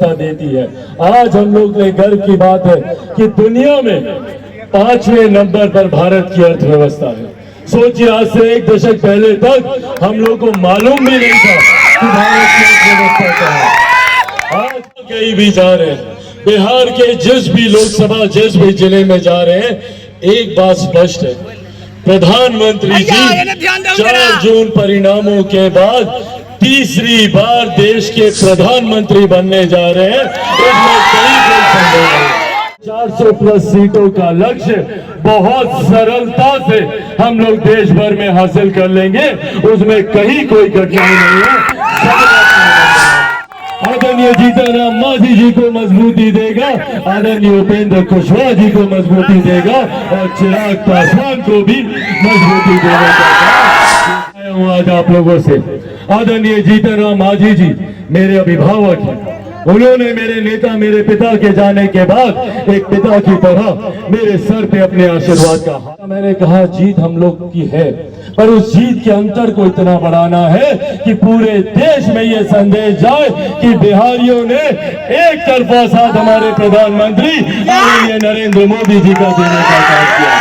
व्यवस्था देती है। आज हम लोग के गर्व की बात है कि दुनिया में 5वें नंबर पर भारत की अर्थव्यवस्था है। सोचिए, आज से 1 दशक पहले तक हम लोग को मालूम भी नहीं था कि भारत की अर्थव्यवस्था क्या है। आज कहीं भी जा रहे हैं, बिहार के जिस भी लोकसभा जिस भी जिले में जा रहे हैं, एक बात स्पष्ट है, प्रधानमंत्री जी 4 जून परिणामों के बाद तीसरी बार देश के प्रधानमंत्री बनने जा रहे हैं। इसमें कोई संदेह नहीं। 400 प्लस सीटों का लक्ष्य बहुत सरलता से हम लोग देश भर में हासिल कर लेंगे, उसमें कहीं कोई कठिनाई नहीं है। आदरणीय जीतन मांझी जी को मजबूती देगा, आदरणीय उपेंद्र कुशवाहा जी को मजबूती देगा और चिराग पासवान को भी मजबूती देगा। हूँ आज आप लोगों से, आदरणीय जीतन मांझी जी मेरे अभिभावक हैं। उन्होंने मेरे नेता, मेरे पिता के जाने के बाद एक पिता की तरह मेरे सर पे अपने आशीर्वाद का हाथ। मैंने कहा जीत हम लोग की है, पर उस जीत के अंतर को इतना बढ़ाना है कि पूरे देश में ये संदेश जाए कि बिहारियों ने एक तरफा साथ हमारे प्रधानमंत्री आदरणीय नरेंद्र मोदी जी का देने का काम किया।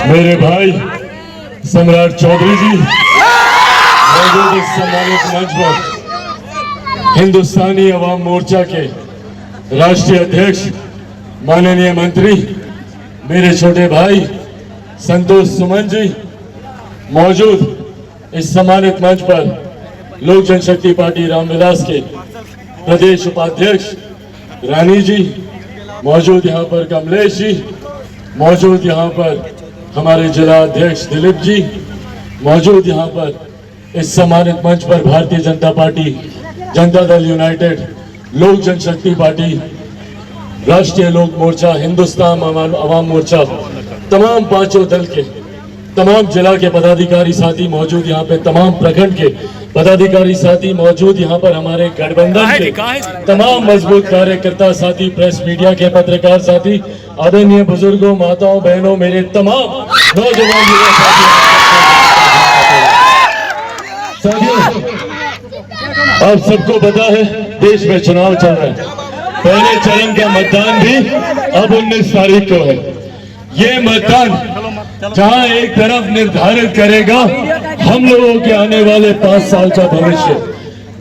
मेरे भाई सम्राट चौधरी जी मौजूद इस सम्मानित मंच पर हिंदुस्तानी अवाम मोर्चा के राष्ट्रीय अध्यक्ष माननीय मंत्री मेरे छोटे भाई संतोष सुमन जी, मौजूद इस सम्मानित मंच पर लोक जनशक्ति पार्टी रामविलास के प्रदेश उपाध्यक्ष रानी जी, मौजूद यहाँ पर कमलेश जी, मौजूद यहाँ पर हमारे जिला अध्यक्ष दिलीप जी, मौजूद यहाँ पर इस सम्मानित मंच पर भारतीय जनता पार्टी, जनता दल यूनाइटेड, लोक जनशक्ति पार्टी, राष्ट्रीय लोक मोर्चा, हिंदुस्तान अवाम मोर्चा, तमाम पांचों दल के तमाम जिला के पदाधिकारी साथी मौजूद यहाँ पे, तमाम प्रखंड के पदाधिकारी साथी मौजूद यहाँ पर, हमारे गठबंधन के तमाम मजबूत कार्यकर्ता साथी, प्रेस मीडिया के पत्रकार साथी, आदरणीय बुजुर्गों, माताओं, बहनों, मेरे तमाम नौजवान युवा साथियों, आप सबको पता है देश में चुनाव चल रहा है। पहले चरण का मतदान भी अब 19 तारीख को है। ये मतदान जहां एक तरफ निर्धारित करेगा हम लोगों के आने वाले 5 साल का भविष्य,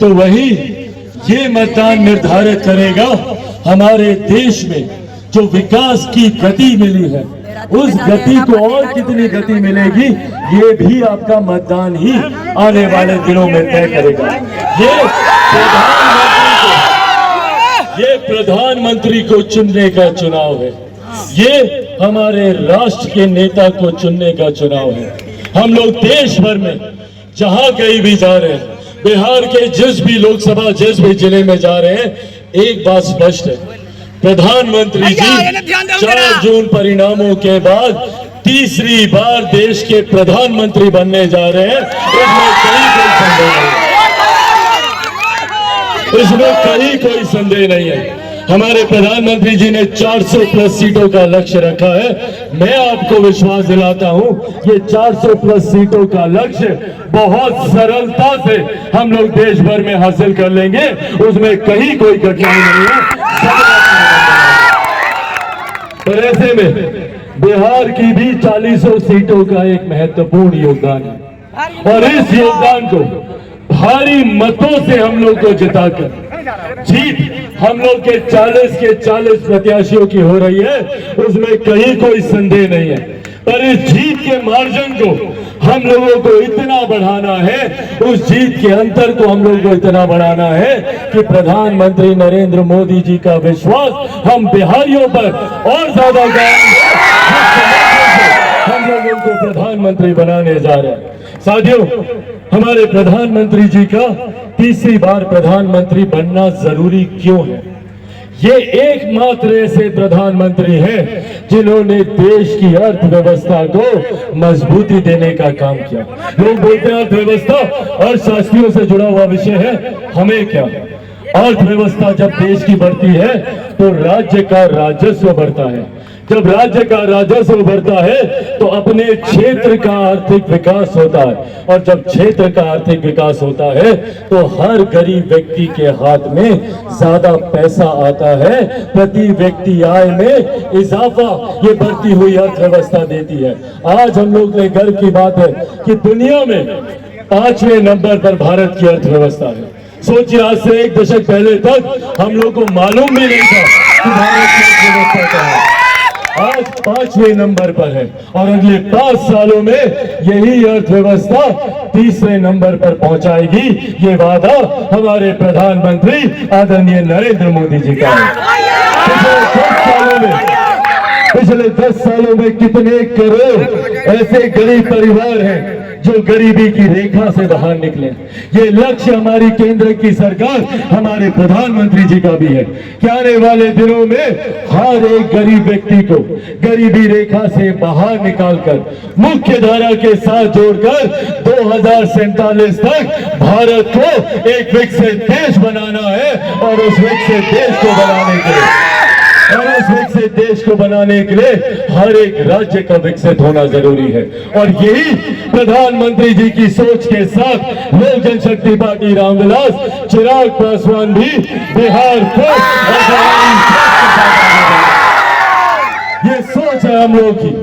तो वही ये मतदान निर्धारित करेगा हमारे देश में जो विकास की गति मिली है, उस गति को और कितनी गति मिलेगी, ये भी आपका मतदान ही आने वाले दिनों में तय करेगा। ये प्रधानमंत्री को चुनने का चुनाव है, ये हमारे राष्ट्र के नेता को चुनने का चुनाव है। हम लोग देश भर में जहां कहीं भी जा रहे हैं, बिहार के जिस भी लोकसभा जिस भी जिले में जा रहे हैं, एक बात स्पष्ट है, प्रधानमंत्री जी 4 जून परिणामों के बाद तीसरी बार देश के प्रधानमंत्री बनने जा रहे हैं। इसमें कहीं कोई संदेह नहीं है। हमारे प्रधानमंत्री जी ने 400 प्लस सीटों का लक्ष्य रखा है। मैं आपको विश्वास दिलाता हूं, ये 400 प्लस सीटों का लक्ष्य बहुत सरलता से हम लोग देश भर में हासिल कर लेंगे, उसमें कहीं कोई कठिनाई नहीं है। पर ऐसे में बिहार की भी 40 सीटों का एक महत्वपूर्ण योगदान है और इस योगदान को भारी मतों से हम लोग को जिताकर जीत हम लोग के 40 प्रत्याशियों की हो रही है, उसमें कहीं कोई संदेह नहीं है। पर इस जीत के मार्जिन को हम लोगों को इतना बढ़ाना है, उस जीत के अंतर को हम लोगों को इतना बढ़ाना है कि प्रधानमंत्री नरेंद्र मोदी जी का विश्वास हम बिहारियों पर और ज्यादा हम लोगों को प्रधानमंत्री बनाने जा रहे हैं। साथियों, हमारे प्रधानमंत्री जी का तीसरी बार प्रधानमंत्री बनना जरूरी क्यों है? ये एकमात्र ऐसे प्रधानमंत्री हैं जिन्होंने देश की अर्थव्यवस्था को मजबूती देने का काम किया। लोग बोलते हैं अर्थव्यवस्था अर्थशास्त्रियों से जुड़ा हुआ विषय है, हमें क्या? अर्थव्यवस्था जब देश की बढ़ती है तो राज्य का राजस्व बढ़ता है। जब राज्य का राजस्व बढ़ता है तो अपने क्षेत्र का आर्थिक विकास होता है, और जब क्षेत्र का आर्थिक विकास होता है तो हर गरीब व्यक्ति के हाथ में ज्यादा पैसा आता है, प्रति व्यक्ति आय में इजाफा ये बढ़ती हुई अर्थव्यवस्था देती है। आज हम लोग के गर्व की बात है कि दुनिया में 5वें नंबर पर भारत की अर्थव्यवस्था है। सोचिए, आज से एक दशक पहले तक हम लोग को मालूम भी नहीं था कि भारत की अर्थव्यवस्था क्या है। आज 5वें नंबर पर है और अगले 5 सालों में यही अर्थव्यवस्था तीसरे नंबर पर पहुंचाएगी। ये वादा हमारे प्रधानमंत्री आदरणीय नरेंद्र मोदी जी का है। पिछले 10 सालों में कितने करोड़ ऐसे गरीब परिवार हैं जो गरीबी की रेखा से बाहर निकले। ये लक्ष्य हमारी केंद्र की सरकार, हमारे प्रधानमंत्री जी का भी है कि आने वाले दिनों में हर एक गरीब व्यक्ति को गरीबी रेखा से बाहर निकालकर मुख्य धारा के साथ जोड़कर 2047 तक भारत को एक विकसित देश बनाना है। और उस विकसित देश को बनाने के लिए हर एक राज्य का विकसित होना जरूरी है। और यही प्रधानमंत्री जी की सोच के साथ लोक जनशक्ति पार्टी रामविलास चिराग पासवान भी बिहार को ये सोच है हम लोग की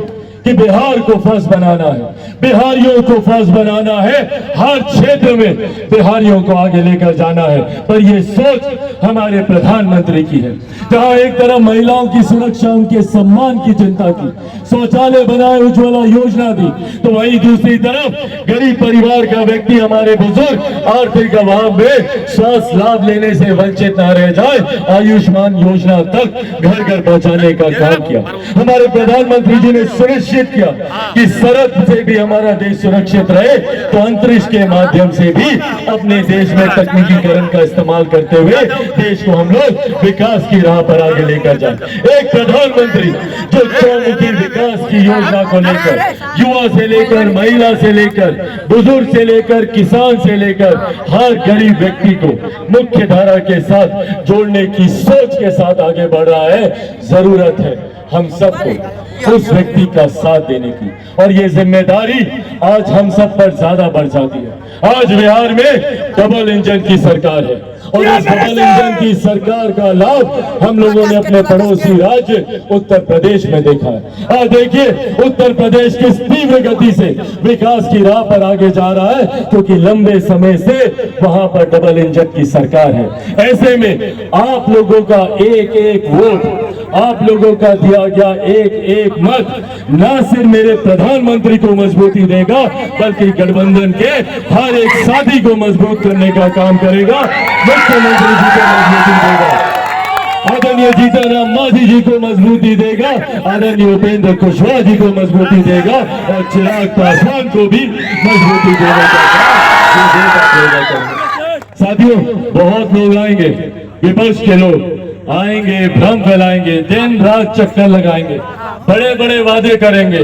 कि बिहार को फर्स्ट बनाना है, बिहारियों को फर्स्ट बनाना है, हर क्षेत्र में बिहारियों को आगे लेकर जाना है। पर यह सोच हमारे प्रधानमंत्री की है। जहां एक तरफ महिलाओं की सुरक्षा, उनके सम्मान की चिंता की, शौचालय बनाए, उज्ज्वला योजना दी, तो वहीं दूसरी तरफ गरीब परिवार का व्यक्ति, हमारे बुजुर्ग आर्थिक अभाव में स्वास्थ्य लाभ लेने से वंचित न रह जाए, आयुष्मान योजना तक घर घर पहुंचाने का काम किया। हमारे प्रधानमंत्री जी ने सुनिश्चित किया कि सड़क से भी हमारा देश सुरक्षित रहे, तो अंतरिक्ष के माध्यम से भी अपने देश में तकनीकीकरण का इस्तेमाल करते हुए देश को हम लोग विकास की राह पर आगे लेकर जाए। एक प्रधानमंत्री जो चौमुखी विकास की योजना को लेकर युवा से लेकर, महिला से लेकर, बुजुर्ग से लेकर, किसान से लेकर हर गरीब व्यक्ति को मुख्य धारा के साथ जोड़ने की सोच के साथ आगे बढ़ रहा है। जरूरत है हम सबको उस व्यक्ति का साथ देने की, और ये जिम्मेदारी आज हम सब पर ज्यादा बढ़ जाती है। आज बिहार में डबल इंजन की सरकार है, और इस डबल इंजन की सरकार का लाभ हम लोगों ने अपने पड़ोसी राज्य उत्तर प्रदेश में देखा है। आज देखिए उत्तर प्रदेश किस तीव्र गति से विकास की राह पर आगे जा रहा है, क्योंकि लंबे समय से वहां पर डबल इंजन की सरकार है। ऐसे में आप लोगों का एक एक वोट, आप लोगों का दिया गया एक एक मत न सिर्फ मेरे प्रधानमंत्री को मजबूती देगा, बल्कि गठबंधन के हर एक साथी को मजबूत करने का काम करेगा, मुख्यमंत्री जी को मजबूती देगा, आदरणीय जीतनराम मांझी जी को मजबूती देगा, आदरणीय उपेंद्र कुशवाहा जी को मजबूती देगा, और चिराग पासवान को भी मजबूती देने का काम। साथियों, बहुत लोग आएंगे, विपक्ष के लोग आएंगे, भ्रम फैलाएंगे, दिन रात चक्कर लगाएंगे, बड़े बड़े वादे करेंगे,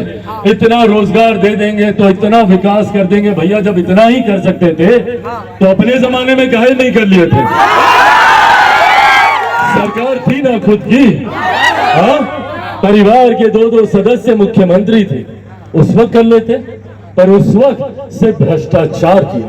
इतना रोजगार दे देंगे, तो इतना विकास कर देंगे। भैया, जब इतना ही कर सकते थे तो अपने जमाने में काहे नहीं कर लिए थे? सरकार थी ना खुद की, हाँ, परिवार के 2-2 सदस्य मुख्यमंत्री थे, उस वक्त कर लेते। पर उस वक्त सिर्फ भ्रष्टाचार किया,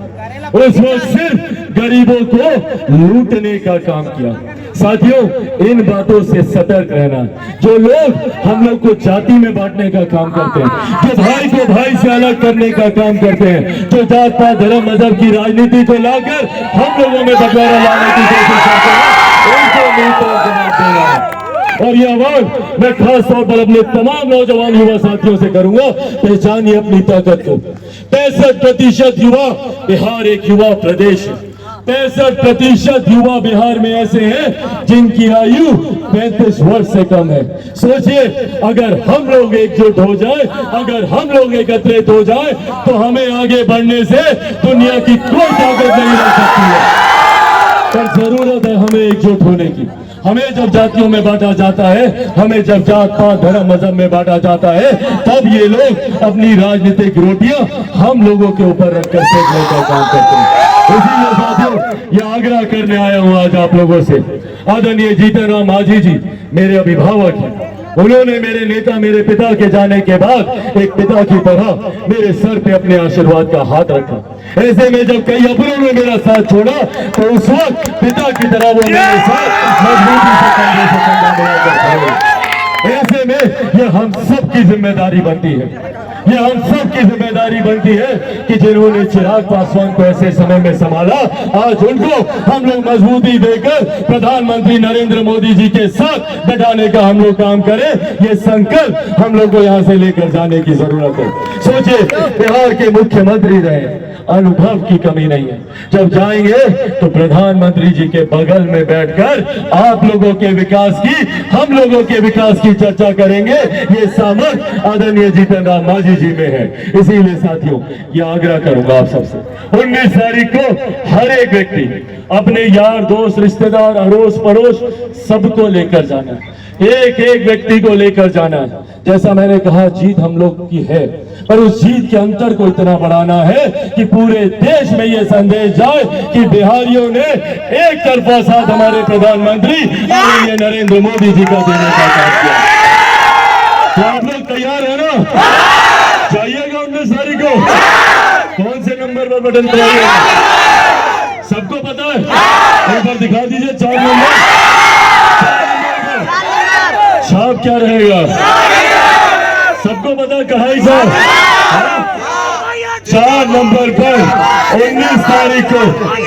उस वक्त सिर्फ गरीबों को लूटने का काम किया। साथियों, इन बातों से सतर्क रहना। जो लोग हम लोग को जाति में बांटने का काम करते हैं, जो भाई को भाई से अलग करने का काम करते हैं, जो जात पात धर्म मजहब की राजनीति को लाकर हम लोगों में बंटवारा लाने की कोशिश करते हैं, उनको मुंह पर जवाब देना है। और ये आह्वान मैं खास तौर पर अपने तमाम नौजवान युवा साथियों से करूंगा, पहचानिए अपनी ताकत को। 65% युवा, बिहार एक युवा प्रदेश है। 65% युवा बिहार में ऐसे हैं जिनकी आयु 35 वर्ष से कम है। सोचिए, अगर हम लोग एकजुट हो जाए, अगर हम लोग एकत्रित हो जाए, तो हमें आगे बढ़ने से दुनिया की कोई ताकत नहीं रोक सकती है। पर जरूरत है हमें एकजुट होने की। हमें जब जातियों में बांटा जाता है, हमें जब जात पात धर्म मजहब में बांटा जाता है, तब ये लोग अपनी राजनीतिक रोटियां हम लोगों के ऊपर रखकर सेकने का काम करते हैं। इसीलिए साथियों, ये आग्रह करने आया हूं आज आप लोगों से। आदरणीय जीतन राम मांझी जी मेरे अभिभावक हैं। उन्होंने मेरे नेता, मेरे पिता के जाने के बाद एक पिता की तरह मेरे सर पे अपने आशीर्वाद का हाथ रखा। ऐसे में जब कई अपनों ने मेरा साथ छोड़ा, तो उस वक्त पिता की तरह वो मेरे साथ मजबूती से कंधे से कंधा मिलाकर खड़े। ऐसे में ये हम सब की जिम्मेदारी बनती है, ये हम सब की जिम्मेदारी बनती है कि जिन्होंने चिराग पासवान को ऐसे समय में संभाला, आज उनको हम लोग मजबूती देकर प्रधानमंत्री नरेंद्र मोदी जी के साथ बैठाने का हम लोग काम करें। ये संकल्प हम लोग को यहाँ से लेकर जाने की जरूरत है। सोचिए, बिहार के मुख्यमंत्री रहे, अनुभव की कमी नहीं है। जब जाएंगे तो प्रधानमंत्री जी के बगल में बैठकर आप लोगों के विकास की, हम लोगों के विकास की चर्चा करेंगे। ये सामर्थ आदरणीय जीतन राम मांझी जी में है। इसीलिए साथियों, ये आग्रह करूंगा आप सबसे, 19 तारीख को हर एक व्यक्ति अपने यार दोस्त, रिश्तेदार, अड़ोस पड़ोस सबको लेकर जाना है। एक एक व्यक्ति को लेकर जाना है। जैसा मैंने कहा, जीत हम लोग की है, पर उस जीत के अंतर को इतना बढ़ाना है कि पूरे देश में ये संदेश जाए कि बिहारियों ने एक तरफा साथ हमारे प्रधानमंत्री आदरणीय नरेंद्र मोदी जी का देने का काम किया। तो आप लोग तैयार है ना? जाइएगा 19 तारीख को। कौन से नंबर पर बटन दबाइएगा? सबको पता है? एक बार दिखा दीजिए 4 नंबर। छाप क्या रहेगा? सबको पता कहा ही साहब? 4 नंबर पर 19 तारीख को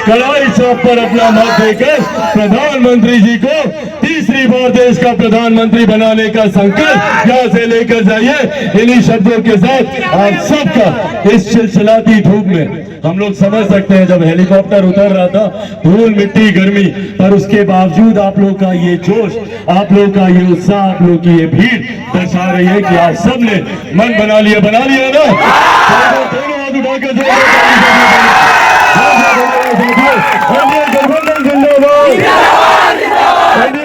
कड़ाई चौक पर अपना मत देकर प्रधानमंत्री जी को तीसरी बार देश का प्रधानमंत्री बनाने का संकल्प यहाँ से लेकर जाइए। इन्हीं शब्दों के साथ आप सबका इस चिलचिलाती धूप में, हम लोग समझ सकते हैं जब हेलीकॉप्टर उतर रहा था, धूल मिट्टी गर्मी, पर उसके बावजूद आप लोग का ये जोश, आप लोग का ये उत्साह, आप लोग की ये भीड़ दर्शा रही है कि आप सबने मन बना लिया ना? दोनों हाथ उठाकर गठबंधन जिंदाबाद,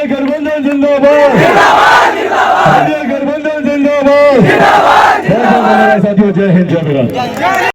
गठबंधन जिंदाबाद, गठबंधन जिंदाबाद। साथियों, जय हिंद, जय भारत।